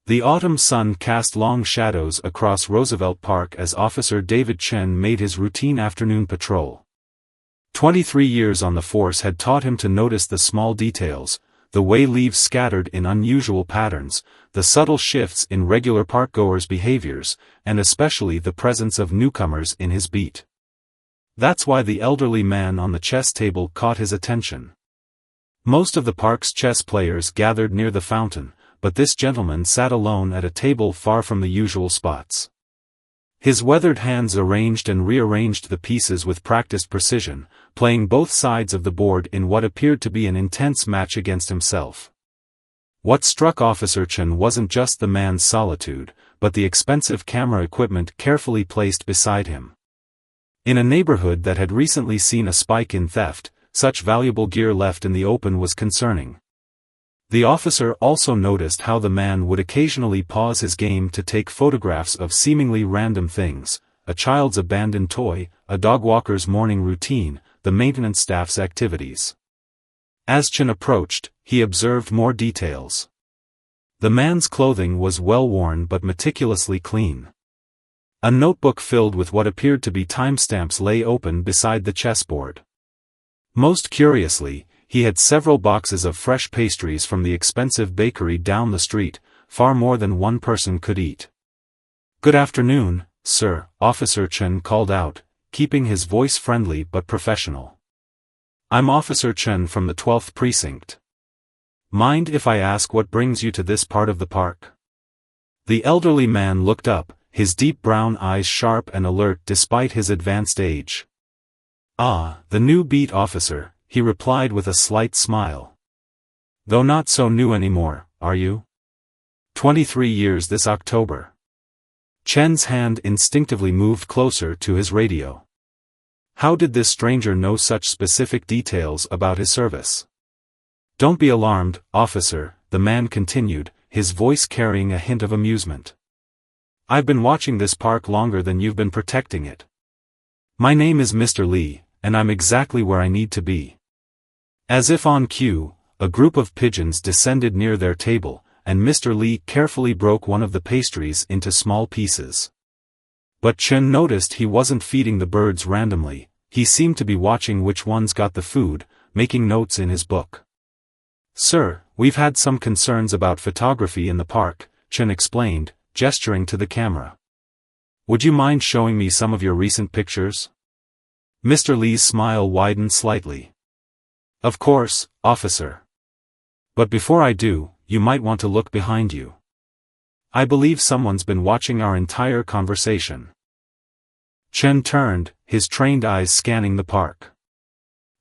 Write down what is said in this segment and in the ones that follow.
The autumn sun cast long shadows across Roosevelt Park as Officer David Chen made his routine afternoon patrol. 23 years on the force had taught him to notice the small details, the way leaves scattered in unusual patterns, the subtle shifts in regular parkgoers' behaviors, and especially the presence of newcomers in his beat. That's why the elderly man on the chess table caught his attention. Most of the park's chess players gathered near the fountain, but this gentleman sat alone at a table far from the usual spots. His weathered hands arranged and rearranged the pieces with practiced precision, playing both sides of the board in what appeared to be an intense match against himself. What struck Officer Chen wasn't just the man's solitude, but the expensive camera equipment carefully placed beside him. In a neighborhood that had recently seen a spike in theft, such valuable gear left in the open was concerning. The officer also noticed how the man would occasionally pause his game to take photographs of seemingly random things, a child's abandoned toy, a dog walker's morning routine, the maintenance staff's activities. As Chen approached, he observed more details. The man's clothing was well worn but meticulously clean. A notebook filled with what appeared to be timestamps lay open beside the chessboard. Most curiously, he had several boxes of fresh pastries from the expensive bakery down the street, far more than one person could eat. "Good afternoon, sir," Officer Chen called out, keeping his voice friendly but professional. "I'm Officer Chen from the 12th Precinct. Mind if I ask what brings you to this part of the park?" The elderly man looked up, his deep brown eyes sharp and alert despite his advanced age. "Ah, the new beat officer," he replied with a slight smile. "Though not so new anymore, are you? 23 years this October." Chen's hand instinctively moved closer to his radio. How did this stranger know such specific details about his service? "Don't be alarmed, officer," the man continued, his voice carrying a hint of amusement. "I've been watching this park longer than you've been protecting it. My name is Mr. Lee, and I'm exactly where I need to be." As if on cue, a group of pigeons descended near their table, and Mr. Lee carefully broke one of the pastries into small pieces. But Chen noticed he wasn't feeding the birds randomly, he seemed to be watching which ones got the food, making notes in his book. "Sir, we've had some concerns about photography in the park," Chen explained, gesturing to the camera. "Would you mind showing me some of your recent pictures?" Mr. Lee's smile widened slightly. "Of course, officer. But before I do, you might want to look behind you. I believe someone's been watching our entire conversation." Chen turned, his trained eyes scanning the park.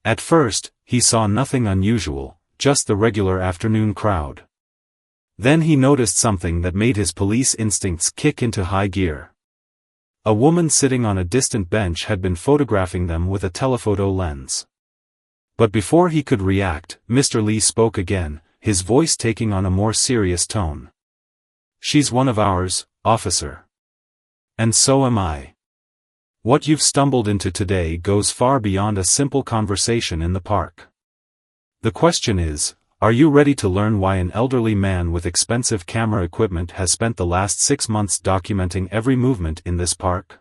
At first, he saw nothing unusual, just the regular afternoon crowd. Then he noticed something that made his police instincts kick into high gear. A woman sitting on a distant bench had been photographing them with a telephoto lens. But before he could react, Mr. Lee spoke again, his voice taking on a more serious tone. "She's one of ours, officer. And so am I. What you've stumbled into today goes far beyond a simple conversation in the park. The question is, are you ready to learn why an elderly man with expensive camera equipment has spent the last 6 months documenting every movement in this park?"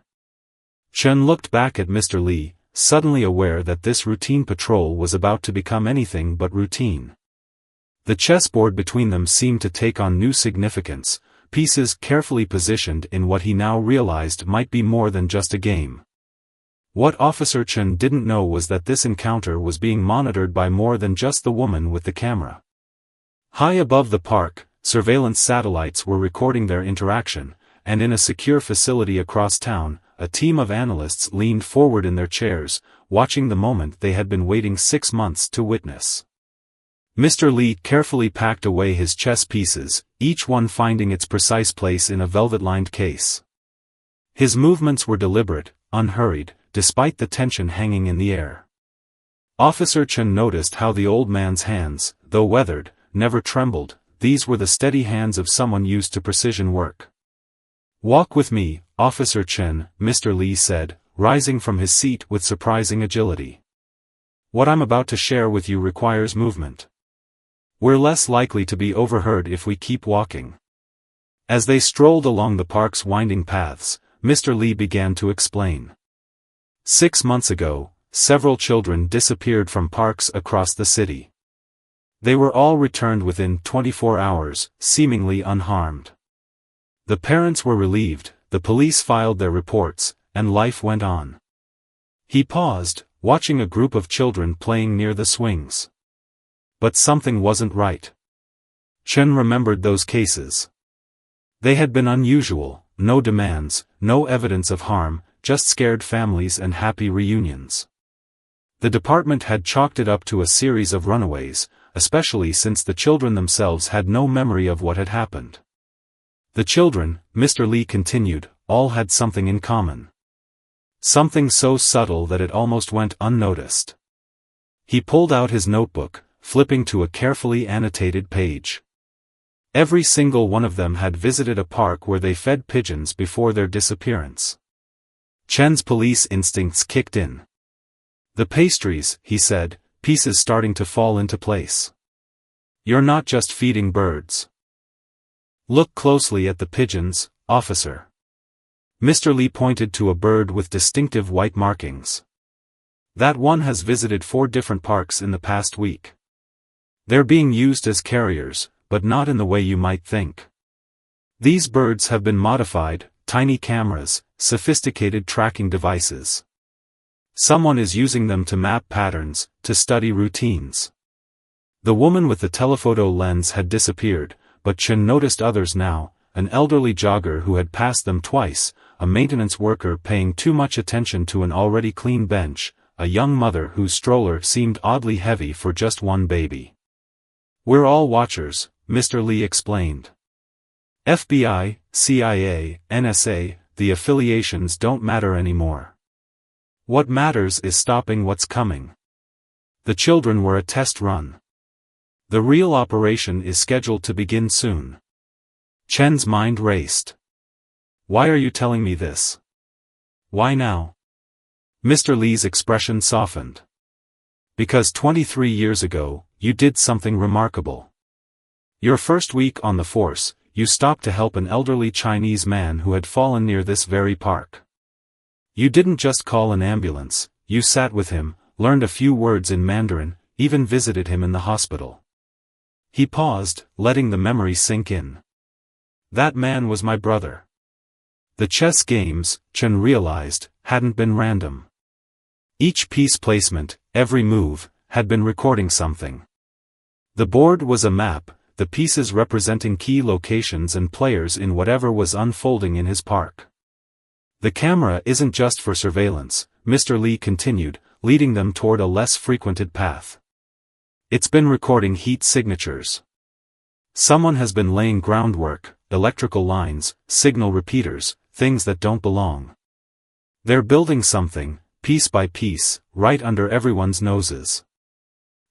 Chen looked back at Mr. Lee, suddenly aware that this routine patrol was about to become anything but routine. The chessboard between them seemed to take on new significance, pieces carefully positioned in what he now realized might be more than just a game. What Officer Chen didn't know was that this encounter was being monitored by more than just the woman with the camera. High above the park, surveillance satellites were recording their interaction, and in a secure facility across town, a team of analysts leaned forward in their chairs, watching the moment they had been waiting 6 months to witness. Mr. Lee carefully packed away his chess pieces, each one finding its precise place in a velvet-lined case. His movements were deliberate, unhurried, despite the tension hanging in the air. Officer Chen noticed how the old man's hands, though weathered, never trembled. These were the steady hands of someone used to precision work. "Walk with me, Officer Chen," Mr. Lee said, rising from his seat with surprising agility. "What I'm about to share with you requires movement. We're less likely to be overheard if we keep walking." As they strolled along the park's winding paths, Mr. Lee began to explain. 6 months ago, several children disappeared from parks across the city. They were all returned within 24 hours, seemingly unharmed. The parents were relieved, the police filed their reports, and life went on. He paused, watching a group of children playing near the swings. But something wasn't right. Chen remembered those cases. They had been unusual, no demands, no evidence of harm, just scared families and happy reunions. The department had chalked it up to a series of runaways, especially since the children themselves had no memory of what had happened. The children, Mr. Lee continued, all had something in common. Something so subtle that it almost went unnoticed. He pulled out his notebook, flipping to a carefully annotated page. Every single one of them had visited a park where they fed pigeons before their disappearance. Chen's police instincts kicked in. The pastries, he said, pieces starting to fall into place. You're not just feeding birds. Look closely at the pigeons, officer. Mr. Lee pointed to a bird with distinctive white markings. That one has visited 4 different parks in the past week. They're being used as carriers, but not in the way you might think. These birds have been modified, tiny cameras, sophisticated tracking devices. Someone is using them to map patterns, to study routines. The woman with the telephoto lens had disappeared, but Chen noticed others now, an elderly jogger who had passed them twice, a maintenance worker paying too much attention to an already clean bench, a young mother whose stroller seemed oddly heavy for just one baby. We're all watchers, Mr. Lee explained. FBI, CIA, NSA, the affiliations don't matter anymore. What matters is stopping what's coming. The children were a test run. The real operation is scheduled to begin soon. Chen's mind raced. Why are you telling me this? Why now? Mr. Lee's expression softened. Because 23 years ago, you did something remarkable. Your first week on the force, you stopped to help an elderly Chinese man who had fallen near this very park. You didn't just call an ambulance, you sat with him, learned a few words in Mandarin, even visited him in the hospital. He paused, letting the memory sink in. That man was my brother. The chess games, Chen realized, hadn't been random. Each piece placement, every move, had been recording something. The board was a map, the pieces representing key locations and players in whatever was unfolding in his park. The camera isn't just for surveillance, Mr. Lee continued, leading them toward a less frequented path. It's been recording heat signatures. Someone has been laying groundwork, electrical lines, signal repeaters, things that don't belong. They're building something, piece by piece, right under everyone's noses.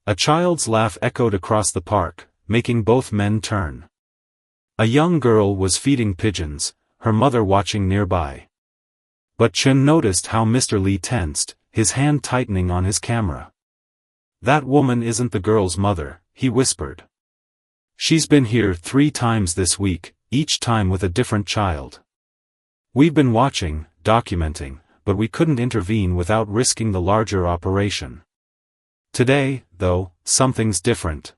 A child's laugh echoed across the park, making both men turn. A young girl was feeding pigeons, her mother watching nearby. But Chen noticed how Mr. Lee tensed, his hand tightening on his camera. That woman isn't the girl's mother, he whispered. She's been here 3 times this week, each time with a different child. We've been watching, documenting, but we couldn't intervene without risking the larger operation. Today, though, something's different.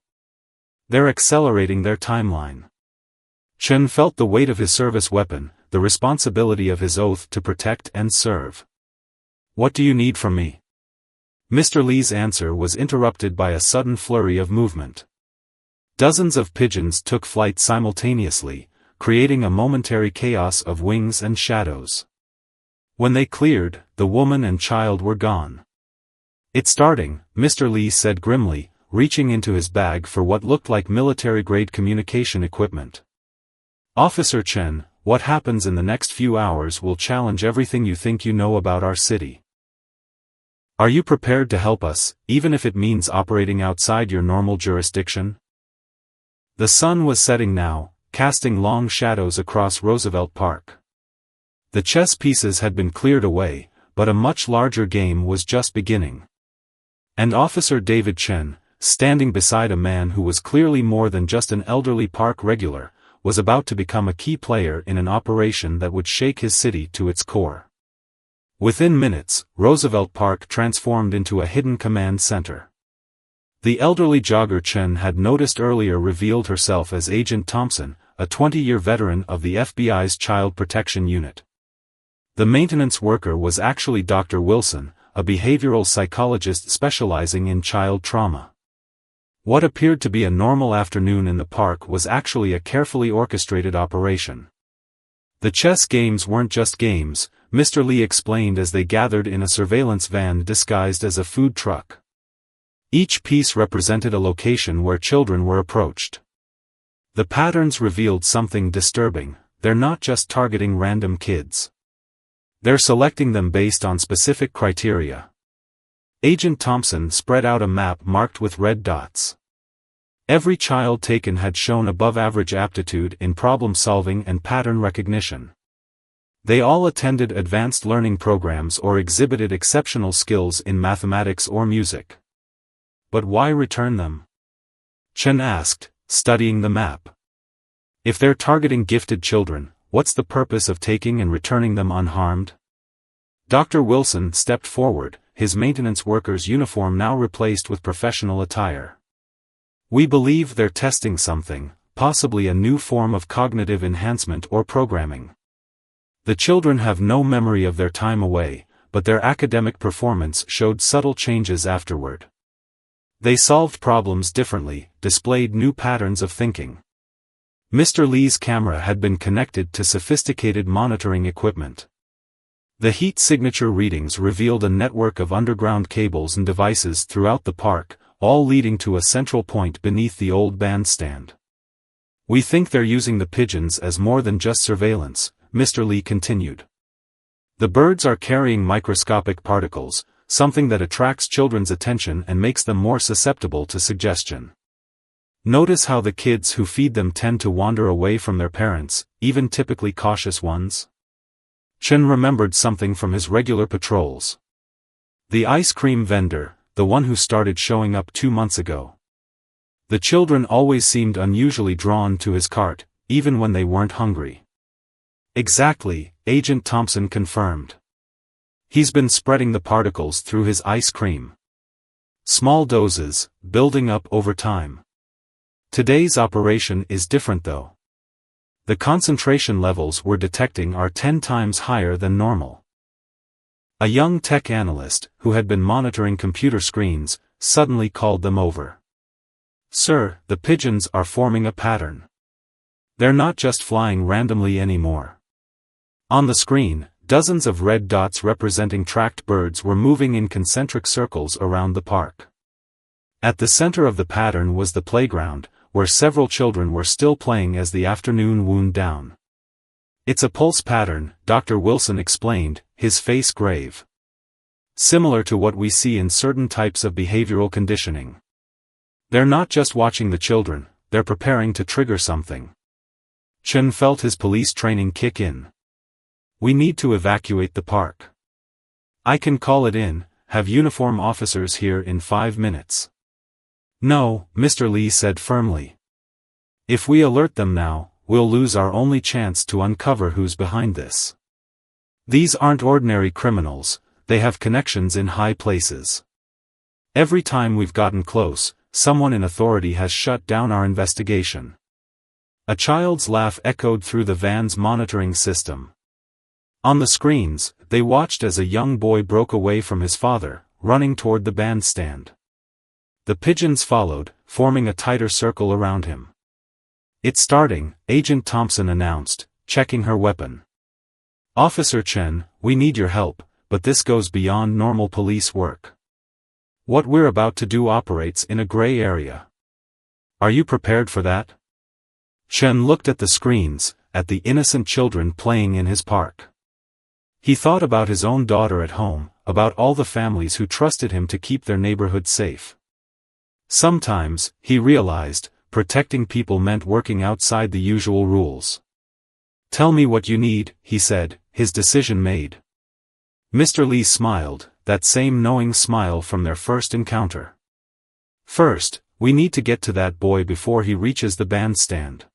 They're accelerating their timeline. Chen felt the weight of his service weapon, the responsibility of his oath to protect and serve. What do you need from me? Mr. Lee's answer was interrupted by a sudden flurry of movement. Dozens of pigeons took flight simultaneously, creating a momentary chaos of wings and shadows. When they cleared, the woman and child were gone. It's starting, Mr. Lee said grimly, reaching into his bag for what looked like military-grade communication equipment. Officer Chen, what happens in the next few hours will challenge everything you think you know about our city. Are you prepared to help us, even if it means operating outside your normal jurisdiction? The sun was setting now, casting long shadows across Roosevelt Park. The chess pieces had been cleared away, but a much larger game was just beginning. And Officer David Chen, standing beside a man who was clearly more than just an elderly park regular, was about to become a key player in an operation that would shake his city to its core. Within minutes, Roosevelt Park transformed into a hidden command center. The elderly jogger Chen had noticed earlier revealed herself as Agent Thompson, a 20-year veteran of the FBI's Child Protection Unit. The maintenance worker was actually Dr. Wilson, a behavioral psychologist specializing in child trauma. What appeared to be a normal afternoon in the park was actually a carefully orchestrated operation. The chess games weren't just games, Mr. Lee explained as they gathered in a surveillance van disguised as a food truck. Each piece represented a location where children were approached. The patterns revealed something disturbing. They're not just targeting random kids. They're selecting them based on specific criteria. Agent Thompson spread out a map marked with red dots. Every child taken had shown above-average aptitude in problem-solving and pattern recognition. They all attended advanced learning programs or exhibited exceptional skills in mathematics or music. But why return them? Chen asked, studying the map. If they're targeting gifted children, what's the purpose of taking and returning them unharmed? Dr. Wilson stepped forward, his maintenance worker's uniform now replaced with professional attire. We believe they're testing something, possibly a new form of cognitive enhancement or programming. The children have no memory of their time away, but their academic performance showed subtle changes afterward. They solved problems differently, displayed new patterns of thinking. Mr. Lee's camera had been connected to sophisticated monitoring equipment. The heat signature readings revealed a network of underground cables and devices throughout the park, all leading to a central point beneath the old bandstand. We think they're using the pigeons as more than just surveillance, Mr. Lee continued. The birds are carrying microscopic particles, something that attracts children's attention and makes them more susceptible to suggestion. Notice how the kids who feed them tend to wander away from their parents, even typically cautious ones? Chen remembered something from his regular patrols. The ice cream vendor, the one who started showing up 2 months ago. The children always seemed unusually drawn to his cart, even when they weren't hungry. Exactly, Agent Thompson confirmed. He's been spreading the particles through his ice cream. Small doses, building up over time. Today's operation is different though. The concentration levels we're detecting are 10 times higher than normal. A young tech analyst, who had been monitoring computer screens, suddenly called them over. Sir, the pigeons are forming a pattern. They're not just flying randomly anymore. On the screen, dozens of red dots representing tracked birds were moving in concentric circles around the park. At the center of the pattern was the playground, where several children were still playing as the afternoon wound down. It's a pulse pattern, Dr. Wilson explained, his face grave. Similar to what we see in certain types of behavioral conditioning. They're not just watching the children, they're preparing to trigger something. Chen felt his police training kick in. We need to evacuate the park. I can call it in, have uniform officers here in 5 minutes. No, Mr. Lee said firmly. If we alert them now, we'll lose our only chance to uncover who's behind this. These aren't ordinary criminals, they have connections in high places. Every time we've gotten close, someone in authority has shut down our investigation. A child's laugh echoed through the van's monitoring system. On the screens, they watched as a young boy broke away from his father, running toward the bandstand. The pigeons followed, forming a tighter circle around him. It's starting, Agent Thompson announced, checking her weapon. Officer Chen, we need your help, but this goes beyond normal police work. What we're about to do operates in a gray area. Are you prepared for that? Chen looked at the screens, at the innocent children playing in his park. He thought about his own daughter at home, about all the families who trusted him to keep their neighborhood safe. Sometimes, he realized, protecting people meant working outside the usual rules. Tell me what you need, he said, his decision made. Mr. Lee smiled, that same knowing smile from their first encounter. First, we need to get to that boy before he reaches the bandstand.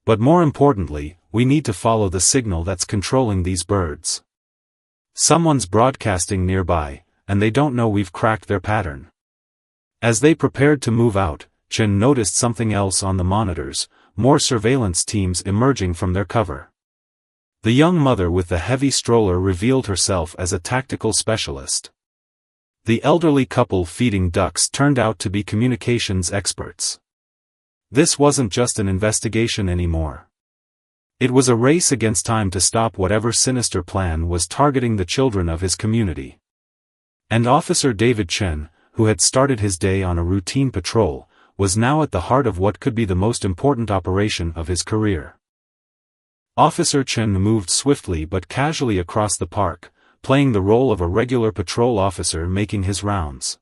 But more importantly, we need to follow the signal that's controlling these birds. Someone's broadcasting nearby, and they don't know we've cracked their pattern. As they prepared to move out, Chen noticed something else on the monitors, more surveillance teams emerging from their cover. The young mother with the heavy stroller revealed herself as a tactical specialist. The elderly couple feeding ducks turned out to be communications experts. This wasn't just an investigation anymore. It was a race against time to stop whatever sinister plan was targeting the children of his community. And Officer David Chen, who had started his day on a routine patrol, was now at the heart of what could be the most important operation of his career. Officer Chen moved swiftly but casually across the park, playing the role of a regular patrol officer making his rounds.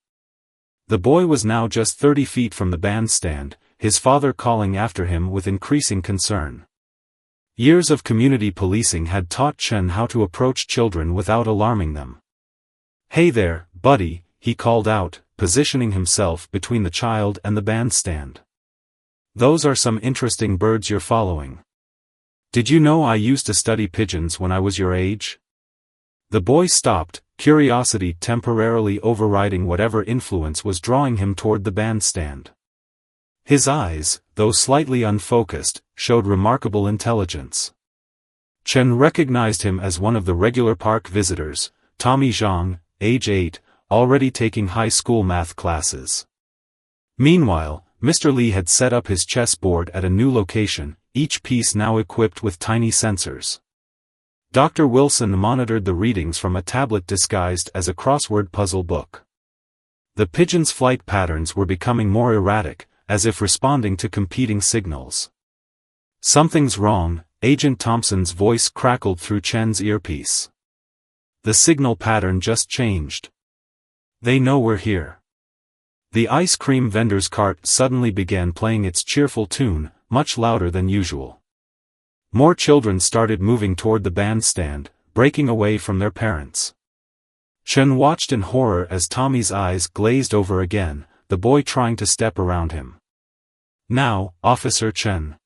The boy was now just 30 feet from the bandstand, his father calling after him with increasing concern. Years of community policing had taught Chen how to approach children without alarming them. "Hey there, buddy," he called out, positioning himself between the child and the bandstand. "Those are some interesting birds you're following. Did you know I used to study pigeons when I was your age?" The boy stopped, curiosity temporarily overriding whatever influence was drawing him toward the bandstand. His eyes, though slightly unfocused, showed remarkable intelligence. Chen recognized him as one of the regular park visitors, Tommy Zhang, age 8, already taking high school math classes. Meanwhile, Mr. Li had set up his chessboard at a new location, each piece now equipped with tiny sensors. Dr. Wilson monitored the readings from a tablet disguised as a crossword puzzle book. The pigeons' flight patterns were becoming more erratic, as if responding to competing signals. "Something's wrong," Agent Thompson's voice crackled through Chen's earpiece. "The signal pattern just changed. They know we're here." The ice cream vendor's cart suddenly began playing its cheerful tune, much louder than usual. More children started moving toward the bandstand, breaking away from their parents. Chen watched in horror as Tommy's eyes glazed over again, the boy trying to step around him. "Now, Officer Chen,"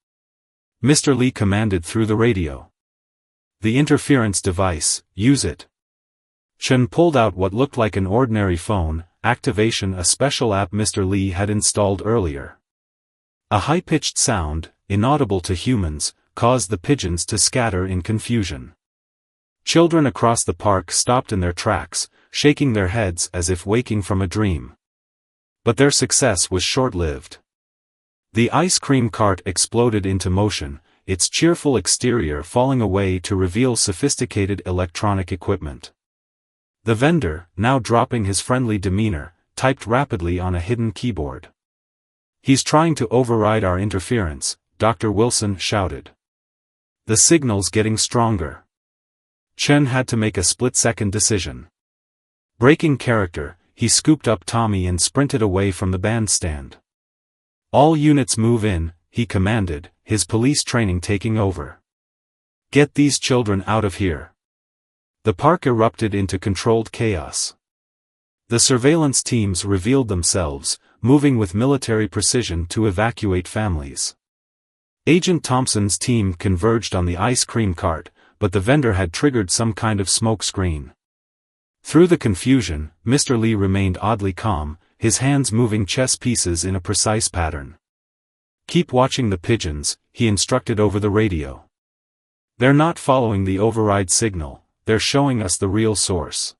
Mr. Li commanded through the radio. "The interference device, use it." Chen pulled out what looked like an ordinary phone, activation a special app Mr. Li had installed earlier. A high-pitched sound, inaudible to humans, caused the pigeons to scatter in confusion. Children across the park stopped in their tracks, shaking their heads as if waking from a dream. But their success was short-lived. The ice cream cart exploded into motion, its cheerful exterior falling away to reveal sophisticated electronic equipment. The vendor, now dropping his friendly demeanor, typed rapidly on a hidden keyboard. "He's trying to override our interference," Dr. Wilson shouted. "The signal's getting stronger." Chen had to make a split-second decision. Breaking character, he scooped up Tommy and sprinted away from the bandstand. "All units move in," he commanded, his police training taking over. "Get these children out of here." The park erupted into controlled chaos. The surveillance teams revealed themselves, moving with military precision to evacuate families. Agent Thompson's team converged on the ice cream cart, but the vendor had triggered some kind of smoke screen. Through the confusion, Mr. Li remained oddly calm, his hands moving chess pieces in a precise pattern. "Keep watching the pigeons," he instructed over the radio. "They're not following the override signal, they're showing us the real source."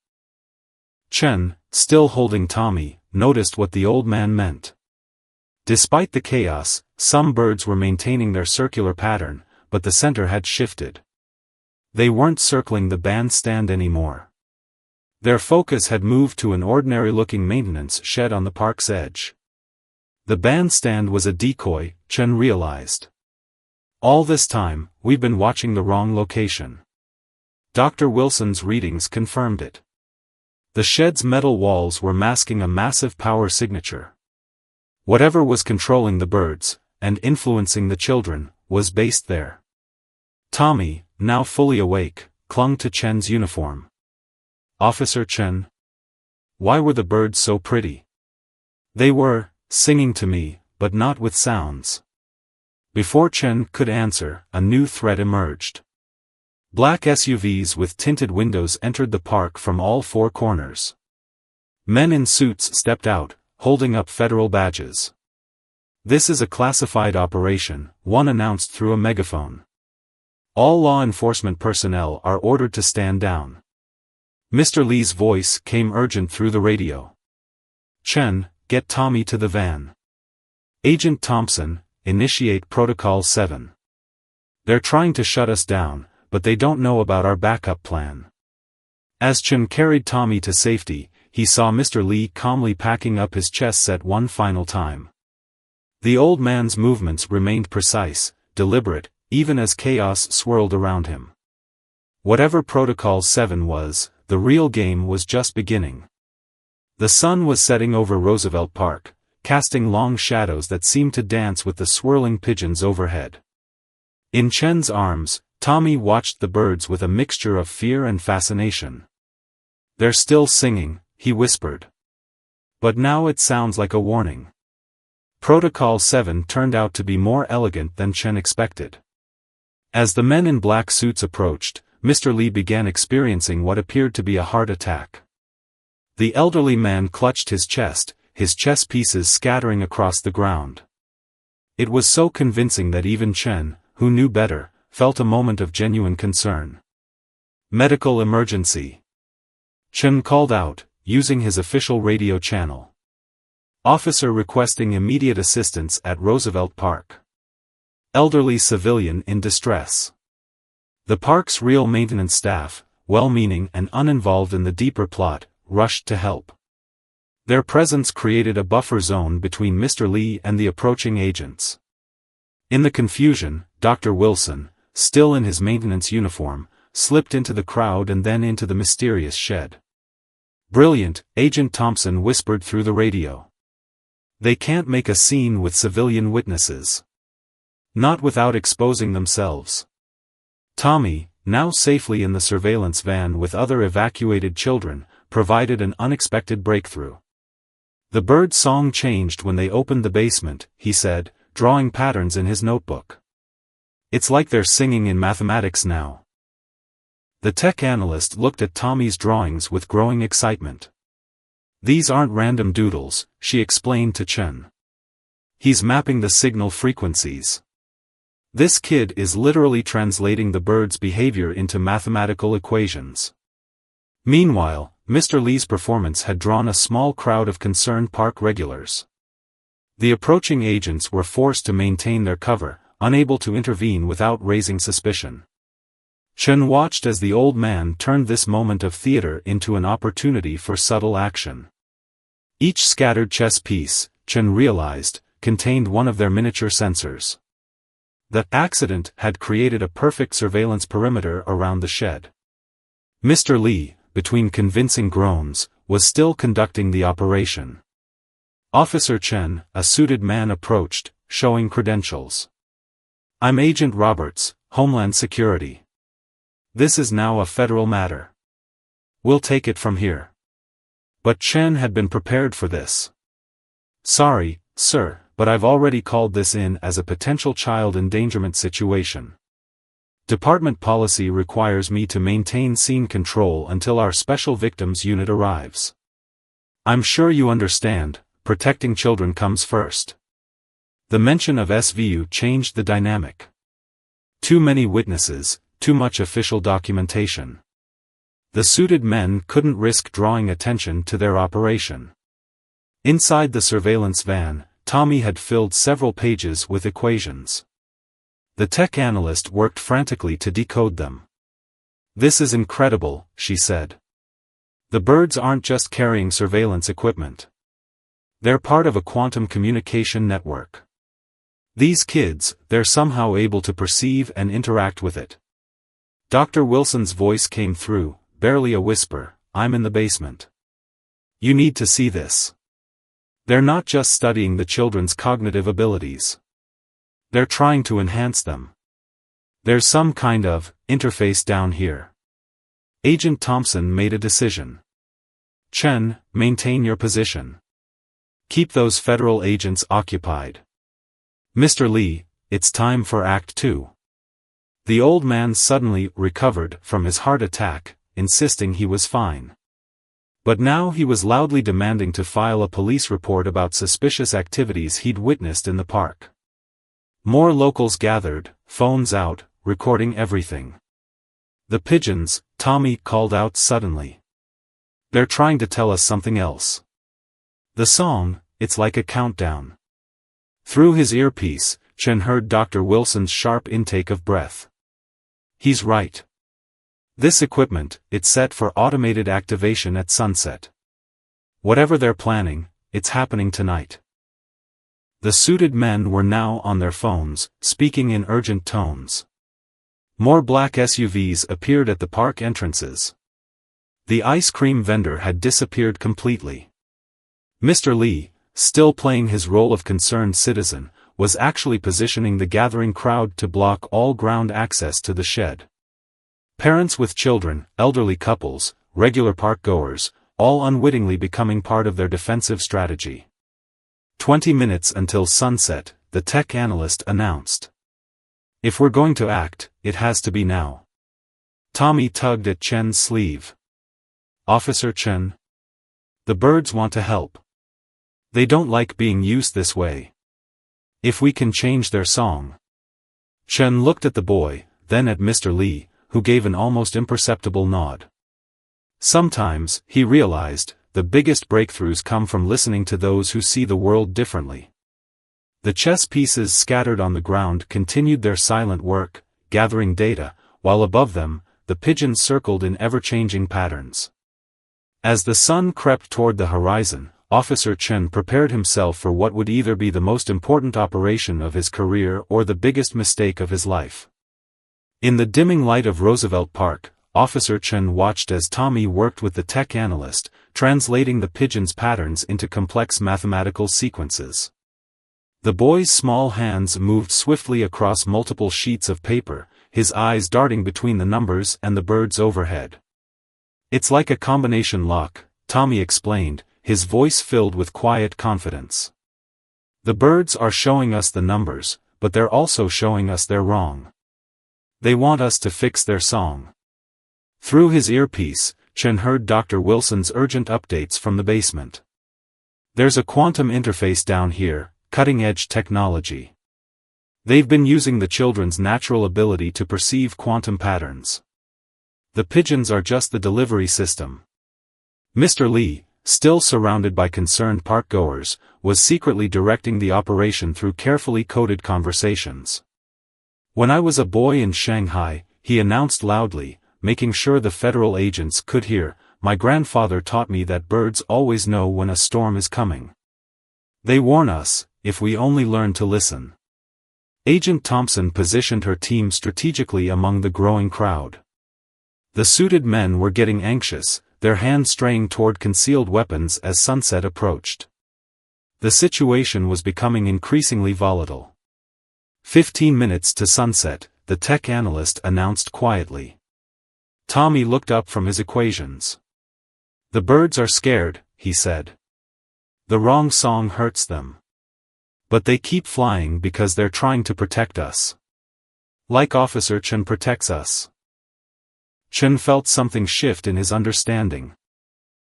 Chen, still holding Tommy, noticed what the old man meant. Despite the chaos, some birds were maintaining their circular pattern, but the center had shifted. They weren't circling the bandstand anymore. Their focus had moved to an ordinary-looking maintenance shed on the park's edge. The bandstand was a decoy, Chen realized. "All this time, we've been watching the wrong location." Dr. Wilson's readings confirmed it. The shed's metal walls were masking a massive power signature. Whatever was controlling the birds, and influencing the children, was based there. Tommy, now fully awake, clung to Chen's uniform. "Officer Chen? Why were the birds so pretty?" "They were, singing to me, but not with sounds." Before Chen could answer, a new threat emerged. Black SUVs with tinted windows entered the park from all four corners. Men in suits stepped out, holding up federal badges. "This is a classified operation," one announced through a megaphone. "All law enforcement personnel are ordered to stand down." Mr. Lee's voice came urgent through the radio. "Chen, get Tommy to the van. Agent Thompson, initiate Protocol 7. They're trying to shut us down, but they don't know about our backup plan." As Chen carried Tommy to safety, he saw Mr. Lee calmly packing up his chess set one final time. The old man's movements remained precise, deliberate, even as chaos swirled around him. Whatever Protocol 7 was, the real game was just beginning. The sun was setting over Roosevelt Park, casting long shadows that seemed to dance with the swirling pigeons overhead. In Chen's arms, Tommy watched the birds with a mixture of fear and fascination. "They're still singing," he whispered. "But now it sounds like a warning." Protocol 7 turned out to be more elegant than Chen expected. As the men in black suits approached, Mr. Lee began experiencing what appeared to be a heart attack. The elderly man clutched his chest, his chess pieces scattering across the ground. It was so convincing that even Chen, who knew better, felt a moment of genuine concern. "Medical emergency," Chen called out, using his official radio channel. "Officer requesting immediate assistance at Roosevelt Park. Elderly civilian in distress." The park's real maintenance staff, well-meaning and uninvolved in the deeper plot, rushed to help. Their presence created a buffer zone between Mr. Lee and the approaching agents. In the confusion, Dr. Wilson, still in his maintenance uniform, slipped into the crowd and then into the mysterious shed. "Brilliant," Agent Thompson whispered through the radio. "They can't make a scene with civilian witnesses. Not without exposing themselves." Tommy, now safely in the surveillance van with other evacuated children, provided an unexpected breakthrough. "The bird song changed when they opened the basement," he said, drawing patterns in his notebook. "It's like they're singing in mathematics now." The tech analyst looked at Tommy's drawings with growing excitement. "These aren't random doodles," she explained to Chen. "He's mapping the signal frequencies. This kid is literally translating the bird's behavior into mathematical equations." Meanwhile, Mr. Lee's performance had drawn a small crowd of concerned park regulars. The approaching agents were forced to maintain their cover, unable to intervene without raising suspicion. Chen watched as the old man turned this moment of theater into an opportunity for subtle action. Each scattered chess piece, Chen realized, contained one of their miniature sensors. The accident had created a perfect surveillance perimeter around the shed. Mr. Lee, between convincing groans, was still conducting the operation. Officer Chen, a suited man approached, showing credentials. "I'm Agent Roberts, Homeland Security. This is now a federal matter. We'll take it from here." But Chen had been prepared for this. "Sorry, sir, but I've already called this in as a potential child endangerment situation. Department policy requires me to maintain scene control until our special victims unit arrives. I'm sure you understand, protecting children comes first." The mention of SVU changed the dynamic. Too many witnesses, too much official documentation. The suited men couldn't risk drawing attention to their operation. Inside the surveillance van, Tommy had filled several pages with equations. The tech analyst worked frantically to decode them. "This is incredible," she said. "The birds aren't just carrying surveillance equipment. They're part of a quantum communication network. These kids, they're somehow able to perceive and interact with it." Dr. Wilson's voice came through, barely a whisper, "I'm in the basement. You need to see this. They're not just studying the children's cognitive abilities. They're trying to enhance them. There's some kind of interface down here." Agent Thompson made a decision. "Chen, maintain your position. Keep those federal agents occupied. Mr. Lee, it's time for Act 2. The old man suddenly recovered from his heart attack, insisting he was fine. But now he was loudly demanding to file a police report about suspicious activities he'd witnessed in the park. More locals gathered, phones out, recording everything. The pigeons, Tommy called out suddenly. They're trying to tell us something else. The song, it's like a countdown. Through his earpiece, Chen heard Dr. Wilson's sharp intake of breath. He's right. This equipment, it's set for automated activation at sunset. Whatever they're planning, it's happening tonight. The suited men were now on their phones, speaking in urgent tones. More black SUVs appeared at the park entrances. The ice cream vendor had disappeared completely. Mr. Lee, still playing his role of concerned citizen, was actually positioning the gathering crowd to block all ground access to the shed. Parents with children, elderly couples, regular park-goers, all unwittingly becoming part of their defensive strategy. 20 minutes until sunset, the tech analyst announced. If we're going to act, it has to be now. Tommy tugged at Chen's sleeve. Officer Chen. The birds want to help. They don't like being used this way. If we can change their song. Chen looked at the boy, then at Mr. Lee, who gave an almost imperceptible nod. Sometimes, he realized, the biggest breakthroughs come from listening to those who see the world differently. The chess pieces scattered on the ground continued their silent work, gathering data, while above them, the pigeons circled in ever-changing patterns. As the sun crept toward the horizon, Officer Chen prepared himself for what would either be the most important operation of his career or the biggest mistake of his life. In the dimming light of Roosevelt Park, Officer Chen watched as Tommy worked with the tech analyst, translating the pigeons' patterns into complex mathematical sequences. The boy's small hands moved swiftly across multiple sheets of paper, his eyes darting between the numbers and the birds overhead. It's like a combination lock, Tommy explained, his voice filled with quiet confidence. The birds are showing us the numbers, but they're also showing us they're wrong. They want us to fix their song. Through his earpiece, Chen heard Dr. Wilson's urgent updates from the basement. There's a quantum interface down here, cutting-edge technology. They've been using the children's natural ability to perceive quantum patterns. The pigeons are just the delivery system. Mr. Lee, still surrounded by concerned park-goers, was secretly directing the operation through carefully coded conversations. When I was a boy in Shanghai, he announced loudly, making sure the federal agents could hear, my grandfather taught me that birds always know when a storm is coming. They warn us, if we only learn to listen. Agent Thompson positioned her team strategically among the growing crowd. The suited men were getting anxious, their hands straying toward concealed weapons as sunset approached. The situation was becoming increasingly volatile. 15 minutes to sunset, the tech analyst announced quietly. Tommy looked up from his equations. The birds are scared, he said. The wrong song hurts them. But they keep flying because they're trying to protect us. Like Officer Chen protects us. Chen felt something shift in his understanding.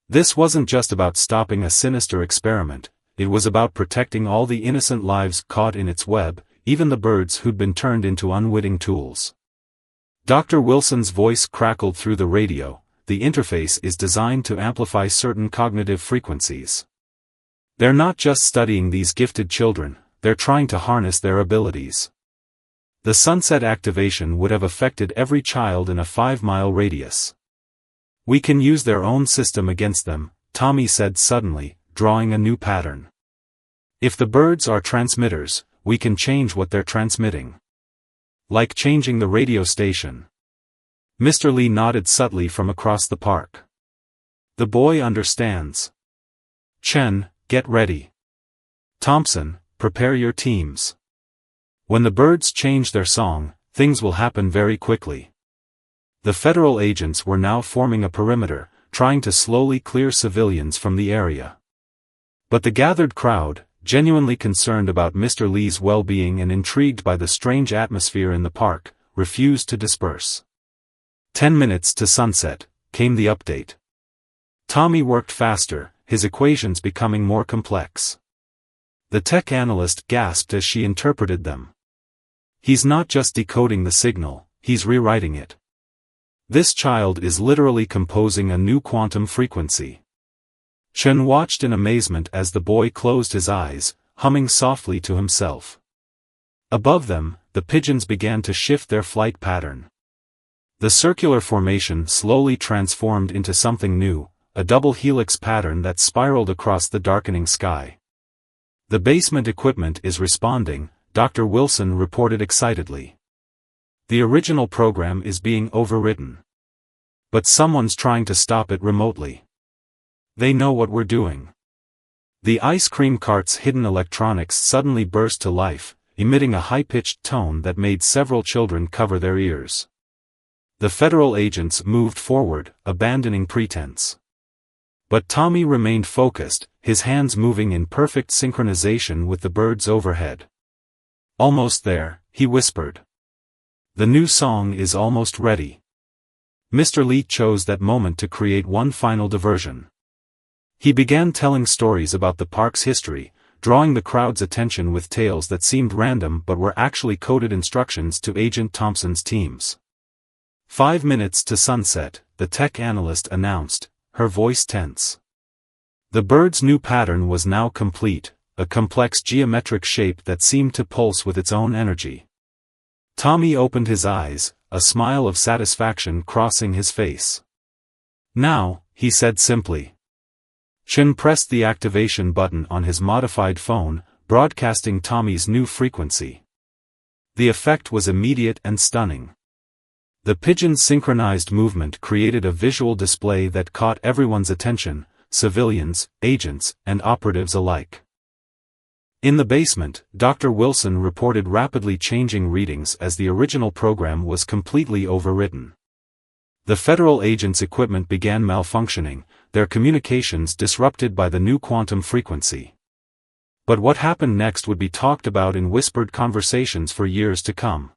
This wasn't just about stopping a sinister experiment, it was about protecting all the innocent lives caught in its web, even the birds who'd been turned into unwitting tools. Dr. Wilson's voice crackled through the radio. The interface is designed to amplify certain cognitive frequencies. They're not just studying these gifted children, they're trying to harness their abilities. The sunset activation would have affected every child in a 5-mile radius. We can use their own system against them, Tommy said suddenly, drawing a new pattern. If the birds are transmitters, we can change what they're transmitting. Like changing the radio station. Mr. Lee nodded subtly from across the park. The boy understands. Chen, get ready. Thompson, prepare your teams. When the birds change their song, things will happen very quickly. The federal agents were now forming a perimeter, trying to slowly clear civilians from the area. But the gathered crowd, genuinely concerned about Mr. Lee's well-being and intrigued by the strange atmosphere in the park, refused to disperse. 10 minutes to sunset, came the update. Tommy worked faster, his equations becoming more complex. The tech analyst gasped as she interpreted them. He's not just decoding the signal, he's rewriting it. This child is literally composing a new quantum frequency. Chen watched in amazement as the boy closed his eyes, humming softly to himself. Above them, the pigeons began to shift their flight pattern. The circular formation slowly transformed into something new, a double helix pattern that spiraled across the darkening sky. The basement equipment is responding, Dr. Wilson reported excitedly. The original program is being overridden. But someone's trying to stop it remotely. They know what we're doing. The ice cream cart's hidden electronics suddenly burst to life, emitting a high-pitched tone that made several children cover their ears. The federal agents moved forward, abandoning pretense. But Tommy remained focused, his hands moving in perfect synchronization with the birds overhead. Almost there, he whispered. The new song is almost ready. Mr. Lee chose that moment to create one final diversion. He began telling stories about the park's history, drawing the crowd's attention with tales that seemed random but were actually coded instructions to Agent Thompson's teams. 5 minutes to sunset, the tech analyst announced, her voice tense. The bird's new pattern was now complete, a complex geometric shape that seemed to pulse with its own energy. Tommy opened his eyes, a smile of satisfaction crossing his face. Now, he said simply. Chen pressed the activation button on his modified phone, broadcasting Tommy's new frequency. The effect was immediate and stunning. The pigeon's synchronized movement created a visual display that caught everyone's attention, civilians, agents, and operatives alike. In the basement, Dr. Wilson reported rapidly changing readings as the original program was completely overridden. The federal agents' equipment began malfunctioning, their communications disrupted by the new quantum frequency. But what happened next would be talked about in whispered conversations for years to come.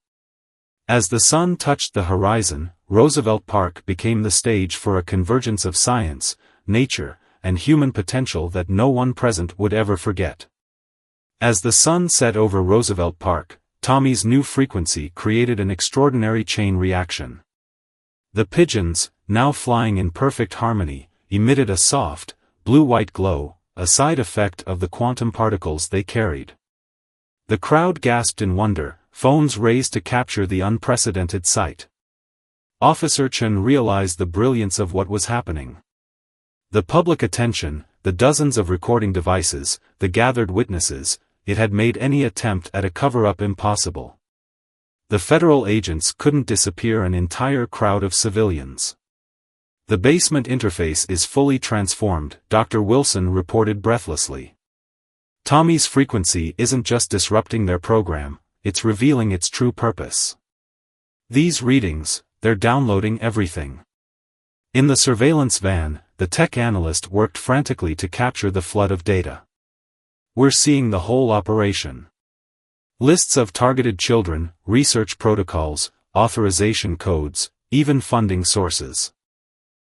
As the sun touched the horizon, Roosevelt Park became the stage for a convergence of science, nature, and human potential that no one present would ever forget. As the sun set over Roosevelt Park, Tommy's new frequency created an extraordinary chain reaction. The pigeons, now flying in perfect harmony, emitted a soft, blue-white glow, a side effect of the quantum particles they carried. The crowd gasped in wonder, phones raised to capture the unprecedented sight. Officer Chen realized the brilliance of what was happening. The public attention, the dozens of recording devices, the gathered witnesses, it had made any attempt at a cover-up impossible. The federal agents couldn't disappear an entire crowd of civilians. The basement interface is fully transformed, Dr. Wilson reported breathlessly. Tommy's frequency isn't just disrupting their program, it's revealing its true purpose. These readings, they're downloading everything. In the surveillance van, the tech analyst worked frantically to capture the flood of data. We're seeing the whole operation. Lists of targeted children, research protocols, authorization codes, even funding sources.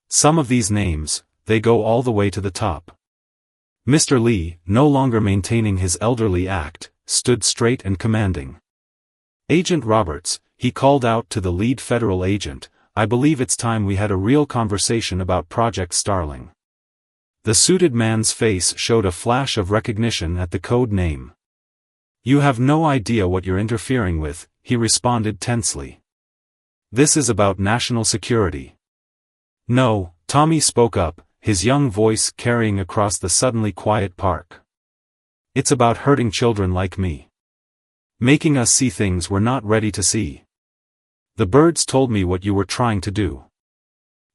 Some of these names, they go all the way to the top. Mr. Lee, no longer maintaining his elderly act, stood straight and commanding. Agent Roberts, he called out to the lead federal agent, I believe it's time we had a real conversation about Project Starling. The suited man's face showed a flash of recognition at the code name. You have no idea what you're interfering with, he responded tensely. This is about national security. No, Tommy spoke up, his young voice carrying across the suddenly quiet park. It's about hurting children like me. Making us see things we're not ready to see. The birds told me what you were trying to do.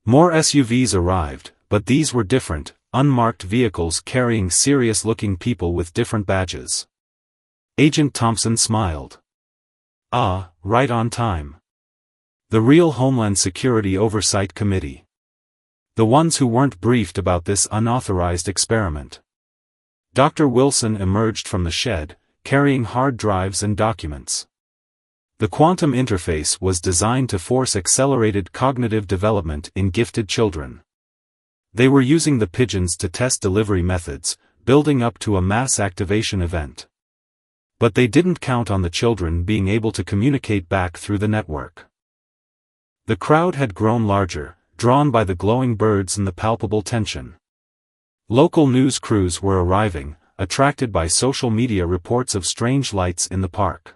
More SUVs arrived, but these were different, unmarked vehicles carrying serious-looking people with different badges. Agent Thompson smiled. Ah, right on time. The real Homeland Security Oversight Committee. The ones who weren't briefed about this unauthorized experiment. Dr. Wilson emerged from the shed, carrying hard drives and documents. The quantum interface was designed to force accelerated cognitive development in gifted children. They were using the pigeons to test delivery methods, building up to a mass activation event. But they didn't count on the children being able to communicate back through the network. The crowd had grown larger, drawn by the glowing birds and the palpable tension. Local news crews were arriving, attracted by social media reports of strange lights in the park.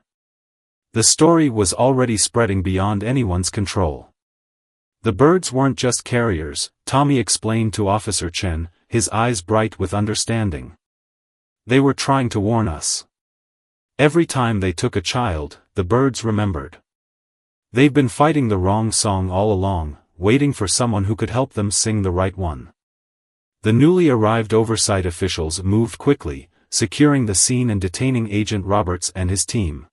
The story was already spreading beyond anyone's control. The birds weren't just carriers, Tommy explained to Officer Chen, his eyes bright with understanding. They were trying to warn us. Every time they took a child, the birds remembered. They've been fighting the wrong song all along, waiting for someone who could help them sing the right one. The newly arrived oversight officials moved quickly, securing the scene and detaining Agent Roberts and his team.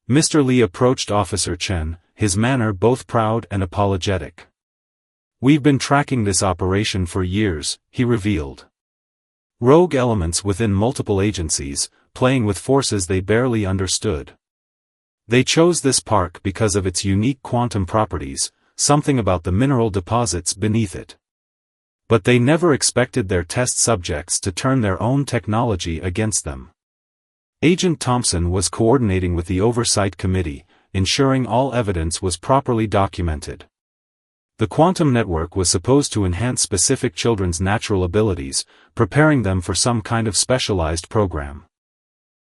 Mr. Lee approached Officer Chen, his manner both proud and apologetic. "We've been tracking this operation for years," he revealed. Rogue elements within multiple agencies, playing with forces they barely understood. They chose this park because of its unique quantum properties, something about the mineral deposits beneath it. But they never expected their test subjects to turn their own technology against them. Agent Thompson was coordinating with the Oversight Committee, ensuring all evidence was properly documented. The quantum network was supposed to enhance specific children's natural abilities, preparing them for some kind of specialized program.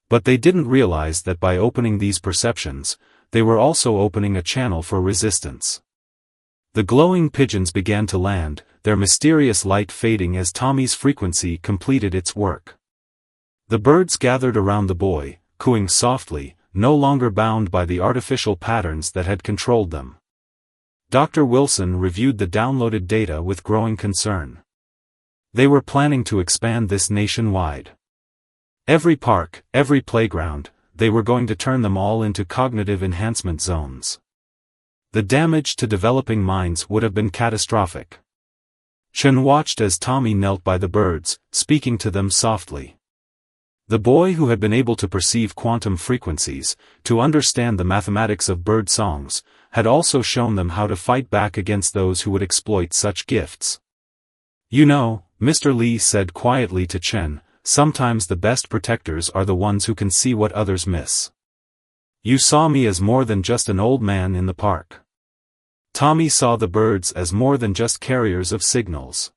But they didn't realize that by opening these perceptions, they were also opening a channel for resistance. The glowing pigeons began to land, their mysterious light fading as Tommy's frequency completed its work. The birds gathered around the boy, cooing softly, no longer bound by the artificial patterns that had controlled them. Dr. Wilson reviewed the downloaded data with growing concern. They were planning to expand this nationwide. Every park, every playground, they were going to turn them all into cognitive enhancement zones. The damage to developing minds would have been catastrophic. Chen watched as Tommy knelt by the birds, speaking to them softly. The boy who had been able to perceive quantum frequencies, to understand the mathematics of bird songs, had also shown them how to fight back against those who would exploit such gifts. "You know," Mr. Lee said quietly to Chen, "sometimes the best protectors are the ones who can see what others miss. You saw me as more than just an old man in the park." Tommy saw the birds as more than just carriers of signals.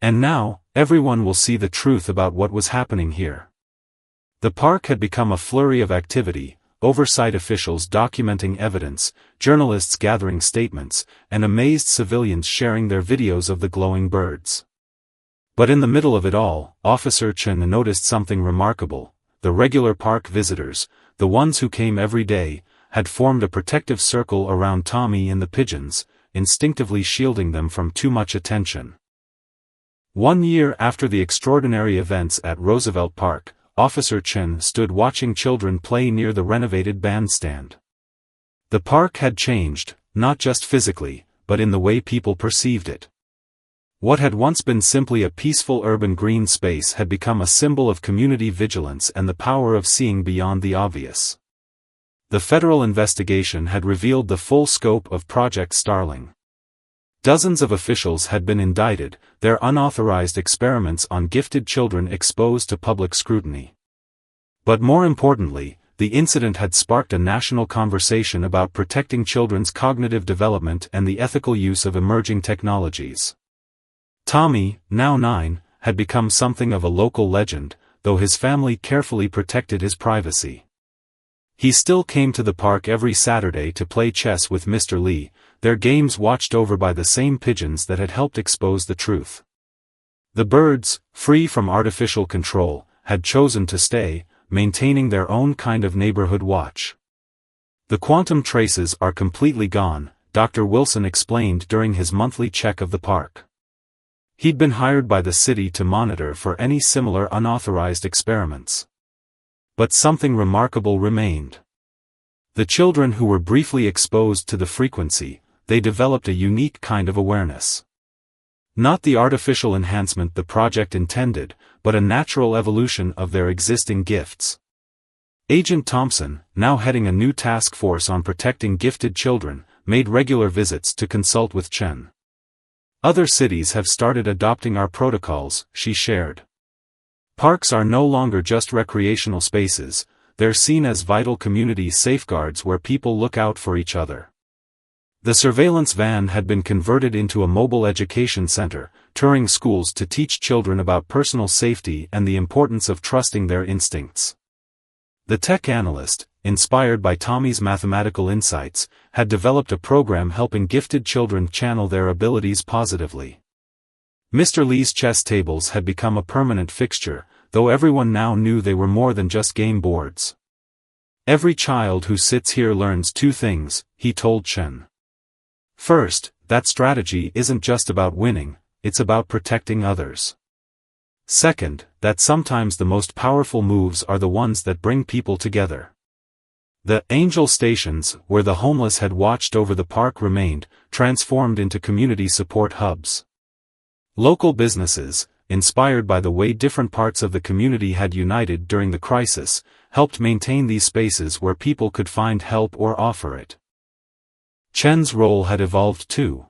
And now, everyone will see the truth about what was happening here. The park had become a flurry of activity, oversight officials documenting evidence, journalists gathering statements, and amazed civilians sharing their videos of the glowing birds. But in the middle of it all, Officer Chen noticed something remarkable. The regular park visitors, the ones who came every day, had formed a protective circle around Tommy and the pigeons, instinctively shielding them from too much attention. 1 year after the extraordinary events at Roosevelt Park, Officer Chen stood watching children play near the renovated bandstand. The park had changed, not just physically, but in the way people perceived it. What had once been simply a peaceful urban green space had become a symbol of community vigilance and the power of seeing beyond the obvious. The federal investigation had revealed the full scope of Project Starling. Dozens of officials had been indicted, their unauthorized experiments on gifted children exposed to public scrutiny. But more importantly, the incident had sparked a national conversation about protecting children's cognitive development and the ethical use of emerging technologies. Tommy, now 9, had become something of a local legend, though his family carefully protected his privacy. He still came to the park every Saturday to play chess with Mr. Lee, their games watched over by the same pigeons that had helped expose the truth. The birds, free from artificial control, had chosen to stay, maintaining their own kind of neighborhood watch. "The quantum traces are completely gone," Dr. Wilson explained during his monthly check of the park. He'd been hired by the city to monitor for any similar unauthorized experiments. But something remarkable remained. The children who were briefly exposed to the frequency, they developed a unique kind of awareness. Not the artificial enhancement the project intended, but a natural evolution of their existing gifts. Agent Thompson, now heading a new task force on protecting gifted children, made regular visits to consult with Chen. Other cities have started adopting our protocols, she shared. Parks are no longer just recreational spaces, they're seen as vital community safeguards where people look out for each other. The surveillance van had been converted into a mobile education center, touring schools to teach children about personal safety and the importance of trusting their instincts. The tech analyst, inspired by Tommy's mathematical insights, had developed a program helping gifted children channel their abilities positively. Mr. Lee's chess tables had become a permanent fixture, though everyone now knew they were more than just game boards. Every child who sits here learns two things, he told Chen. First, that strategy isn't just about winning, it's about protecting others. Second, that sometimes the most powerful moves are the ones that bring people together. The Angel Stations, where the homeless had watched over the park, remained, transformed into community support hubs. Local businesses, inspired by the way different parts of the community had united during the crisis, helped maintain these spaces where people could find help or offer it. Chen's role had evolved too.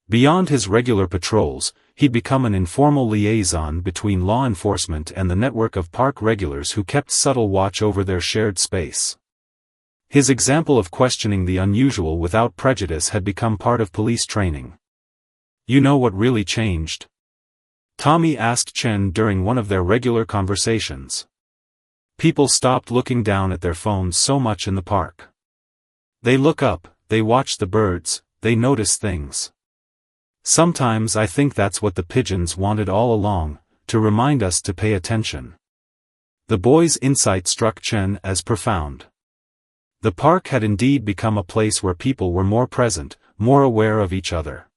Beyond his regular patrols, he'd become an informal liaison between law enforcement and the network of park regulars who kept subtle watch over their shared space. His example of questioning the unusual without prejudice had become part of police training. You know what really changed? Tommy asked Chen during one of their regular conversations. People stopped looking down at their phones so much in the park. They look up, they watch the birds, they notice things. Sometimes I think that's what the pigeons wanted all along, to remind us to pay attention. The boy's insight struck Chen as profound. The park had indeed become a place where people were more present, more aware of each other.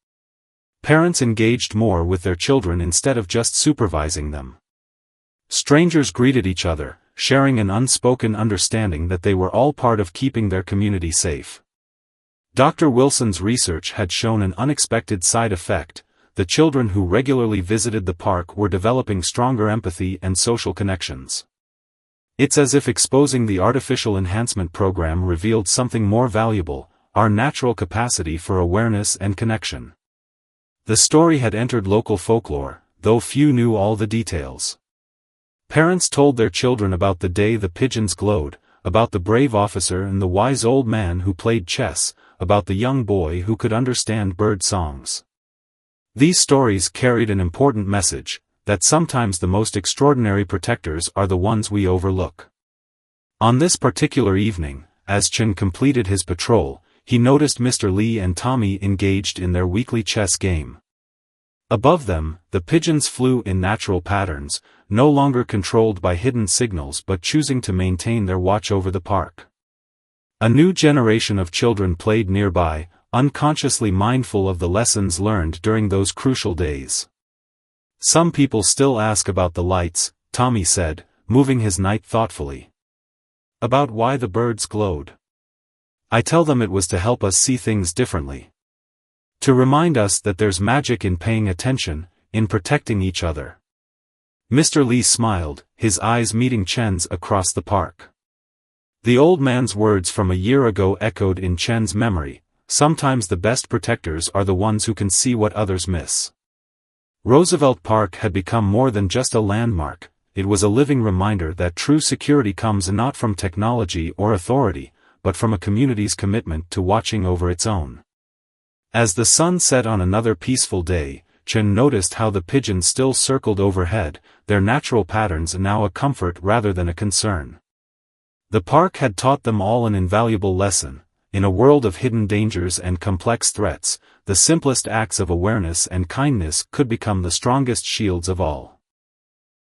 Parents engaged more with their children instead of just supervising them. Strangers greeted each other, sharing an unspoken understanding that they were all part of keeping their community safe. Dr. Wilson's research had shown an unexpected side effect: the children who regularly visited the park were developing stronger empathy and social connections. It's as if exposing the artificial enhancement program revealed something more valuable: our natural capacity for awareness and connection. The story had entered local folklore, though few knew all the details. Parents told their children about the day the pigeons glowed, about the brave officer and the wise old man who played chess, about the young boy who could understand bird songs. These stories carried an important message, that sometimes the most extraordinary protectors are the ones we overlook. On this particular evening, as Chen completed his patrol, he noticed Mr. Lee and Tommy engaged in their weekly chess game. Above them, the pigeons flew in natural patterns, no longer controlled by hidden signals but choosing to maintain their watch over the park. A new generation of children played nearby, unconsciously mindful of the lessons learned during those crucial days. Some people still ask about the lights, Tommy said, moving his knight thoughtfully. About why the birds glowed. I tell them it was to help us see things differently. To remind us that there's magic in paying attention, in protecting each other. Mr. Lee smiled, his eyes meeting Chen's across the park. The old man's words from a year ago echoed in Chen's memory: sometimes the best protectors are the ones who can see what others miss. Roosevelt Park had become more than just a landmark, it was a living reminder that true security comes not from technology or authority, but from a community's commitment to watching over its own. As the sun set on another peaceful day, Chen noticed how the pigeons still circled overhead, their natural patterns now a comfort rather than a concern. The park had taught them all an invaluable lesson: in a world of hidden dangers and complex threats, the simplest acts of awareness and kindness could become the strongest shields of all.